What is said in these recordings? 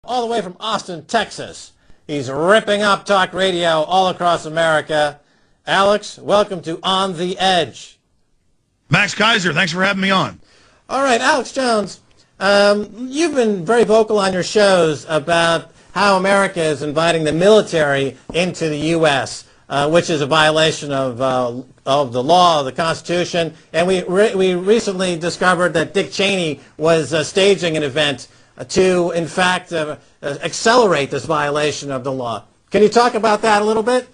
all the way from Austin, Texas. He's ripping up talk radio all across America. Alex, welcome to On the Edge. Max Keiser, thanks for having me on. All right, Alex Jones, you've been very vocal on your shows about how America is inviting the military into the U.S., which is a violation of the law, of the Constitution. And we recently discovered that Dick Cheney was staging an event to, in fact, accelerate this violation of the law. Can you talk about that a little bit?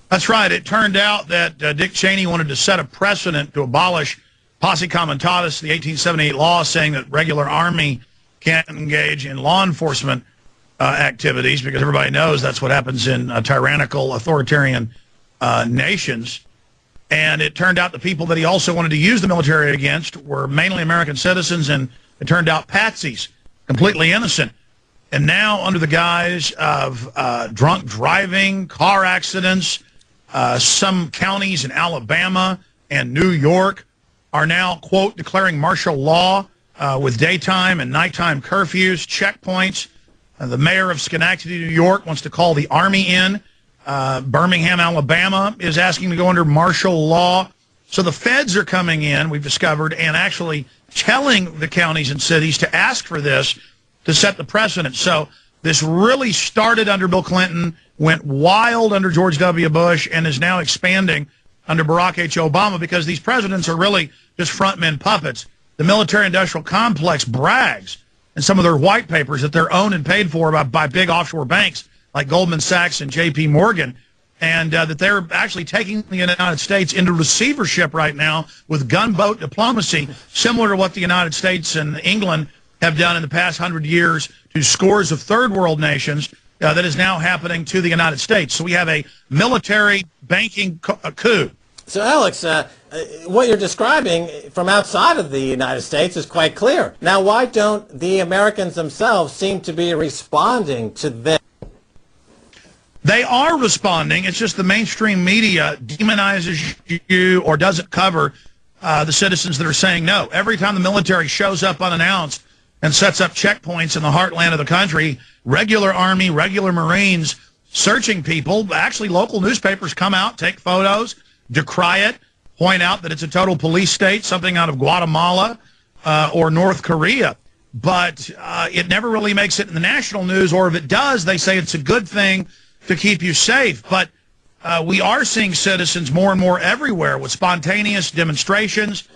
That's right. It turned out that Dick Cheney wanted to set a precedent to abolish posse comitatus, the 1878 law saying that regular Army can't engage in law enforcement activities, because everybody knows that's what happens in tyrannical, authoritarian nations. And it turned out the people that he also wanted to use the military against were mainly American citizens, and it turned out patsies, completely innocent. And now, under the guise of drunk driving, car accidents, some counties in Alabama and New York are now, quote, declaring martial law with daytime and nighttime curfews, checkpoints. The mayor of Schenectady, New York, wants to call the Army in. Birmingham, Alabama is asking to go under martial law. So the feds are coming in, we've discovered, and actually telling the counties and cities to ask for this to set the precedent. So this really started under Bill Clinton, went wild under George W. Bush, and is now expanding under Barack H. Obama, because these presidents are really just frontmen puppets. The military-industrial complex brags in some of their white papers that they're owned and paid for by big offshore banks like Goldman Sachs and J.P. Morgan, and that they're actually taking the United States into receivership right now with gunboat diplomacy, similar to what the United States and England have done in the past 100 years to scores of third world nations. That is now happening to the United States. So we have a military banking coup. So, Alex, what you're describing from outside of the United States is quite clear. Now, why don't the Americans themselves seem to be responding to this? They are responding. It's just the mainstream media demonizes you or doesn't cover the citizens that are saying no. Every time the military shows up unannounced and sets up checkpoints in the heartland of the country, regular Army, regular Marines searching people, actually local newspapers come out, take photos, decry it, point out that it's a total police state, something out of Guatemala or North Korea. But it never really makes it in the national news, or if it does, they say it's a good thing to keep you safe. But we are seeing citizens more and more everywhere with spontaneous demonstrations,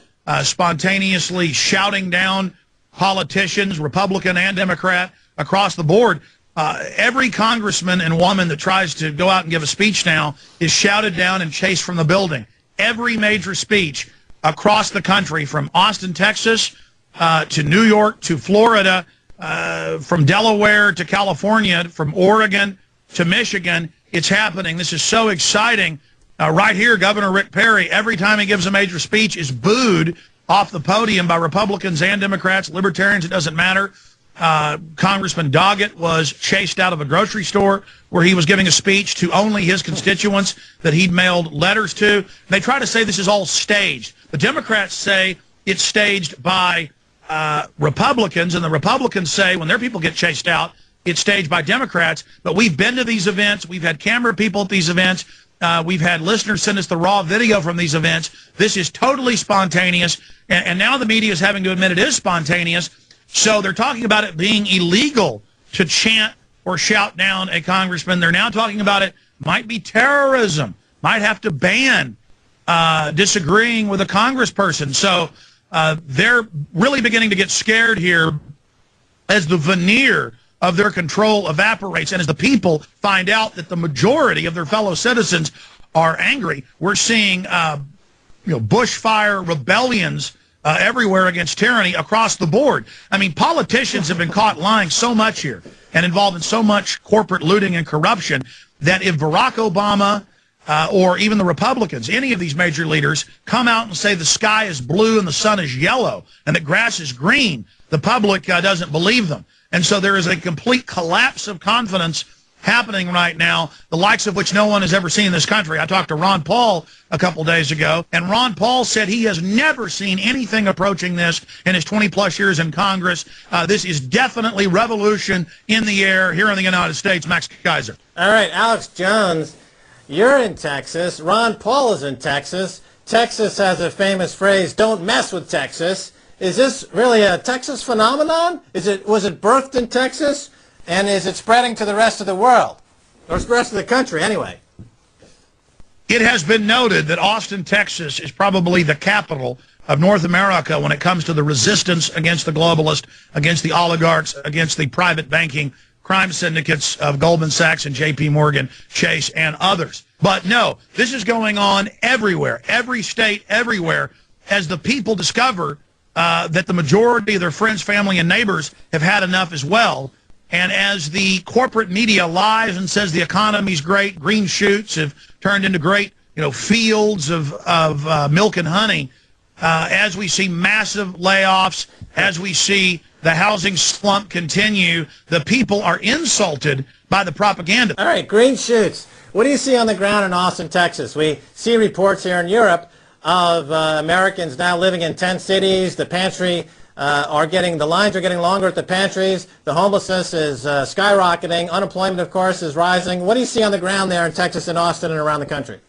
spontaneously shouting down politicians, Republican and Democrat, across the board. Every congressman and woman that tries to go out and give a speech now is shouted down and chased from the building. Every major speech across the country, from Austin, Texas, to New York, to Florida, from Delaware to California, from Oregon to Michigan, it's happening. This is so exciting. Right here, Governor Rick Perry, every time he gives a major speech, is booed off the podium by Republicans and Democrats, Libertarians, it doesn't matter. Congressman Doggett was chased out of a grocery store where he was giving a speech to only his constituents that he'd mailed letters to. They try to say this is all staged. The Democrats say it's staged by Republicans, and the Republicans say when their people get chased out, it's staged by Democrats. But we've been to these events. We've had camera people at these events. We've had listeners send us the raw video from these events. This is totally spontaneous, and now the media is having to admit it is spontaneous. So they're talking about it being illegal to chant or shout down a congressman. They're now talking about it might be terrorism, might have to ban disagreeing with a congressperson. So they're really beginning to get scared here as the veneer of their control evaporates, and as the people find out that the majority of their fellow citizens are angry. We're seeing bushfire rebellions everywhere against tyranny across the board. I mean, politicians have been caught lying so much here and involved in so much corporate looting and corruption that if Barack Obama or even the Republicans, any of these major leaders, come out and say the sky is blue and the sun is yellow and the grass is green, the public doesn't believe them. And so there is a complete collapse of confidence happening right now, the likes of which no one has ever seen in this country. I talked to Ron Paul a couple days ago, and Ron Paul said he has never seen anything approaching this in his 20-plus years in Congress. This is definitely revolution in the air here in the United States. Max Keiser. All right, Alex Jones, you're in Texas. Ron Paul is in Texas. Texas has a famous phrase, "Don't mess with Texas." Is this really a Texas phenomenon? Was it birthed in Texas? And is it spreading to the rest of the world? Or the rest of the country, anyway? It has been noted that Austin, Texas is probably the capital of North America when it comes to the resistance against the globalists, against the oligarchs, against the private banking crime syndicates of Goldman Sachs and J.P. Morgan, Chase, and others. But no, this is going on everywhere, every state, everywhere, as the people discover that the majority of their friends, family, and neighbors have had enough as well. And as the corporate media lies and says the economy's great, green shoots have turned into great, fields of milk and honey, as we see massive layoffs, as we see the housing slump continue, the people are insulted by the propaganda. All right, green shoots. What do you see on the ground in Austin, Texas? We see reports here in Europe of Americans now living in tent cities. The pantry the lines are getting longer at the pantries. The homelessness is skyrocketing. Unemployment, of course, is rising. What do you see on the ground there in Texas and Austin and around the country?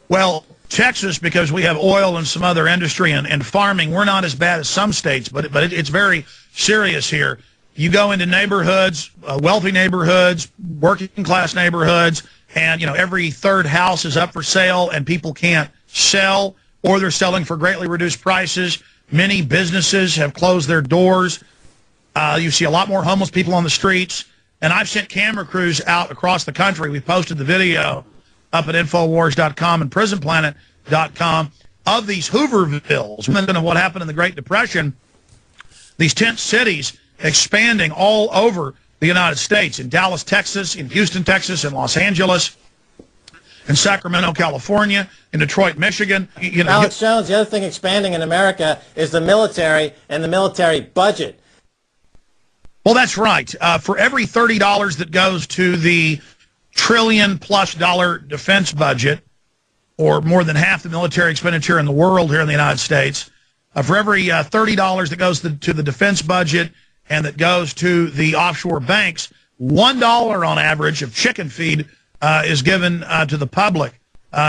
Well, Texas, because we have oil and some other industry and farming, we're not as bad as some states, but it's very serious here. You go into neighborhoods, wealthy neighborhoods, working class neighborhoods, and every third house is up for sale and people can't sell, or they're selling for greatly reduced prices. Many businesses have closed their doors. You see a lot more homeless people on the streets. And I've sent camera crews out across the country. We've posted the video up at Infowars.com and PrisonPlanet.com of these Hoovervilles. Remember what happened in the Great Depression. These tent cities expanding all over the United States, in Dallas, Texas, in Houston, Texas, in Los Angeles, in Sacramento, California, in Detroit, Michigan. Alex Jones, the other thing expanding in America is the military and the military budget. Well, that's right. For every $30 that goes to the trillion-plus dollar defense budget, or more than half the military expenditure in the world here in the United States, for every $30 that goes to the defense budget and that goes to the offshore banks, $1 on average of chicken feed is given to the public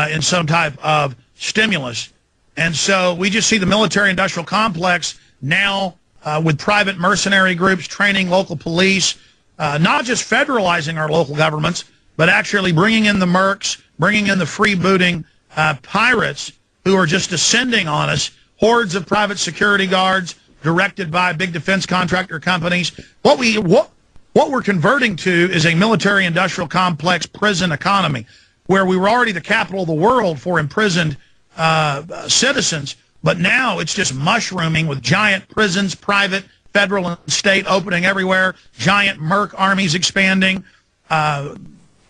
in some type of stimulus. And so we just see the military-industrial complex now with private mercenary groups training local police, not just federalizing our local governments, but actually bringing in the mercs, bringing in the freebooting pirates who are just descending on us, hordes of private security guards directed by big defense contractor companies. What we're converting to is a military-industrial complex prison economy, where we were already the capital of the world for imprisoned citizens, but now it's just mushrooming with giant prisons, private, federal, and state opening everywhere, giant merc armies expanding,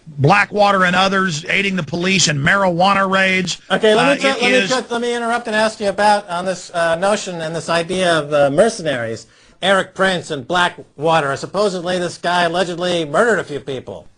Blackwater and others aiding the police in marijuana raids. Okay, let me interrupt and ask you about on this notion and this idea of mercenaries. Eric Prince and Blackwater. Supposedly this guy allegedly murdered a few people.